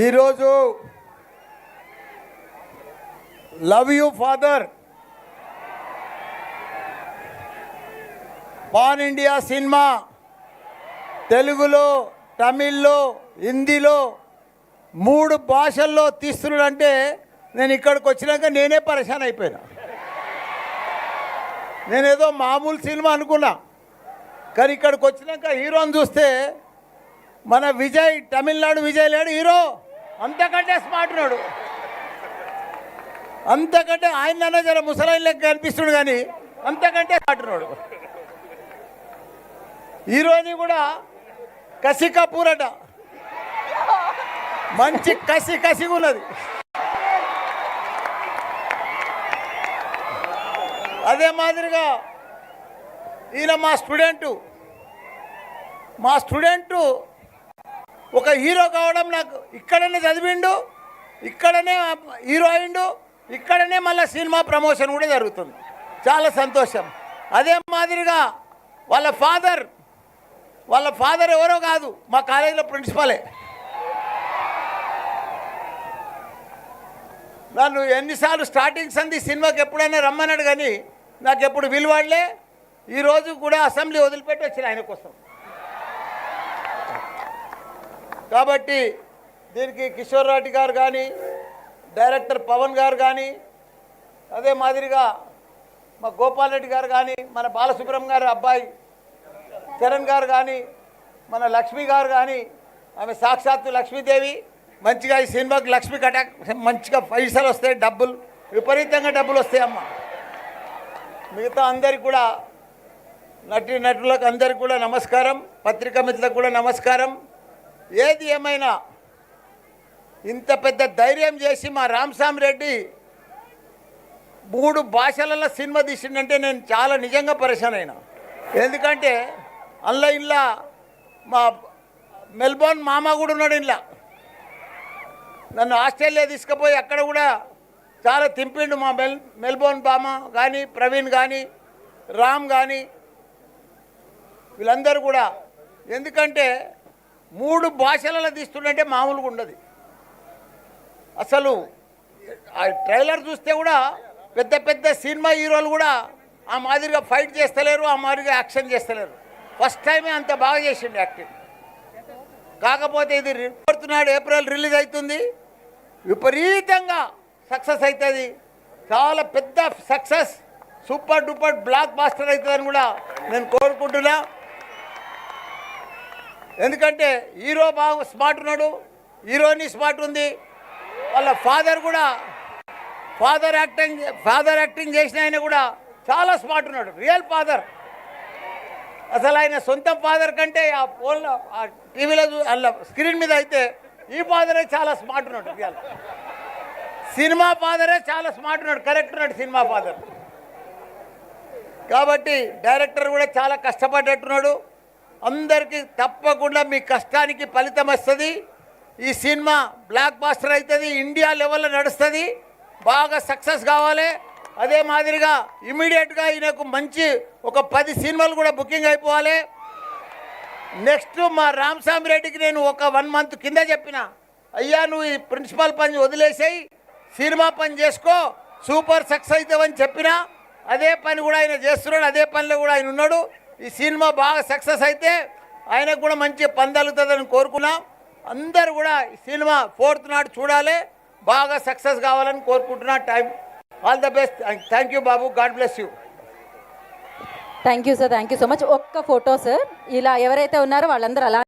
ఈరోజు love you father pan India cinema తెలుగులో, తమిళ్లో, హిందీలో 3 భాషల్లో తీస్తున్నాడంటే నేను ఇక్కడికి వచ్చినాక నేనే పరేషాన్ అయిపోయినా. నేనేదో మామూలు సినిమా అనుకున్నా, కానీ ఇక్కడికి వచ్చినాక హీరోని చూస్తే మన విజయ్, తమిళనాడు విజయ్ లేడు హీరో, అంతకంటే స్మార్ట్ ఉన్నాడు. అంతకంటే ఆయన జర ముసలాయిన్ లెక్క కనిపిస్తున్నాడు, కానీ అంతకంటే స్మార్ట్ ఉన్నాడు. హీరోని కూడా కసి కపూర్ అట, మంచి కసిగా ఉన్నది. అదే మాదిరిగా ఈయన మా స్టూడెంటు ఒక హీరో కావడం, నాకు ఇక్కడనే చదివిండు, ఇక్కడనే హీరో అయిండు, ఇక్కడనే మళ్ళీ సినిమా ప్రమోషన్ కూడా జరుగుతుంది. చాలా సంతోషం. అదే మాదిరిగా వాళ్ళ ఫాదర్ ఎవరో కాదు, మా కాలేజీలో ప్రిన్సిపాలే. నన్ను ఎన్నిసార్లు స్టార్టింగ్ సంది సినిమాకి ఎప్పుడైనా రమ్మన్నాడు, కానీ నాకు ఎప్పుడు విలువాడలే. ఈరోజు కూడా అసెంబ్లీ వదిలిపెట్టి వచ్చిన ఆయన కోసం. కాబట్టి దీనికి కిషోర్ రెడ్డి గారు కానీ, డైరెక్టర్ పవన్ గారు కానీ, అదే మాదిరిగా మా గోపాల్ రెడ్డి గారు కానీ, మన బాలసుబ్రహ్మణ్యం గారు అబ్బాయి చరణ్ గారు కానీ, మన లక్ష్మి గారు కానీ, ఆమె సాక్షాత్తు లక్ష్మీదేవి. మంచిగా ఈ సినిమాకి లక్ష్మి కటాక్ మంచిగా పైసలు వస్తాయి, డబ్బులు విపరీతంగా డబ్బులు వస్తాయి అమ్మ. మిగతా అందరికి కూడా, నటులకు అందరికి కూడా నమస్కారం, పత్రికా మిత్రులకు కూడా నమస్కారం. ఏది ఏమైనా ఇంత పెద్ద ధైర్యం చేసి మా రామస్వామి రెడ్డి 3 భాషలలో సినిమా తీసిండంటే నేను చాలా నిజంగా పరేషాన్ అయినా. ఎందుకంటే ఇంట్లో మా మెల్బోర్న్ మామ కూడా ఉన్నాడు. ఇంట్లో నన్ను ఆస్ట్రేలియా తీసుకుపోయి అక్కడ కూడా చాలా తింపిండు. మా మెల్బోర్న్ మామ కానీ, ప్రవీణ్ కానీ, రామ్ కానీ, వీళ్ళందరూ కూడా. ఎందుకంటే 3 భాషలలో తీస్తుంటే మామూలుగా ఉండదు. అసలు ఆ ట్రైలర్ చూస్తే కూడా పెద్ద పెద్ద సినిమా హీరోలు కూడా ఆ మాదిరిగా ఫైట్ చేస్తలేరు, ఆ మాదిరిగా యాక్షన్ చేస్తలేరు. ఫస్ట్ టైమే అంత బాగా చేసిండు యాక్టింగ్. కాకపోతే ఇది 4th నాడు ఏప్రిల్ రిలీజ్ అవుతుంది, విపరీతంగా సక్సెస్ అవుతుంది. చాలా పెద్ద success, super duper blockbuster అవుతుందని కూడా నేను కోరుకుంటున్నా. ఎందుకంటే హీరో బాగా స్మార్ట్ ఉన్నాడు, హీరోయిన్ స్మార్ట్ ఉంది. వాళ్ళ ఫాదర్ కూడా ఫాదర్ యాక్టింగ్ చేసిన ఆయన కూడా చాలా స్మార్ట్ ఉన్నాడు, రియల్ ఫాదర్. అసలు ఆయన సొంత ఫాదర్ కంటే ఆ ఫోన్లో, ఆ టీవీలో అలా స్క్రీన్ మీద అయితే ఈ ఫాదరే చాలా స్మార్ట్ ఉన్నాడు. రియల్ సినిమా ఫాదరే చాలా స్మార్ట్ ఉన్నాడు, కరెక్ట్ ఉన్నాడు సినిమా ఫాదర్. కాబట్టి డైరెక్టర్ కూడా చాలా కష్టపడ్డట్టున్నాడు. అందరికీ తప్పకుండా మీ కష్టానికి ఫలితం వస్తుంది. ఈ సినిమా బ్లాక్ బాస్టర్ అవుతుంది, ఇండియా లెవెల్లో నడుస్తుంది, బాగా సక్సెస్ కావాలి. అదే మాదిరిగా ఇమీడియట్గా ఈయనకు మంచి ఒక 10 సినిమాలు కూడా బుకింగ్ అయిపోవాలి. నెక్స్ట్ మా రామస్వామి రెడ్డికి నేను ఒక 1 మంత్ కింద చెప్పిన, అయ్యా నువ్వు ఈ ప్రిన్సిపల్ పని వదిలేసాయి, సినిమా పని చేసుకో, సూపర్ సక్సెస్ అవుతావని చెప్పిన. అదే పని కూడా ఆయన చేస్తున్నాడు, అదే పనిలో కూడా ఆయన ఉన్నాడు. ఈ సినిమా బాగా సక్సెస్ అయితే ఆయనకు కూడా మంచి పని తగులుతుందని కోరుకున్నాం. అందరూ కూడా ఈ సినిమా 4th నాడు చూడాలి, బాగా సక్సెస్ కావాలని కోరుకుంటున్నా. All the best. Thank you Babu, God bless you. Thank you sir, thank you so much. ఒక్క ఫోటో సార్, ఇలా ఎవరైతే ఉన్నారో వాళ్ళందరూ అలా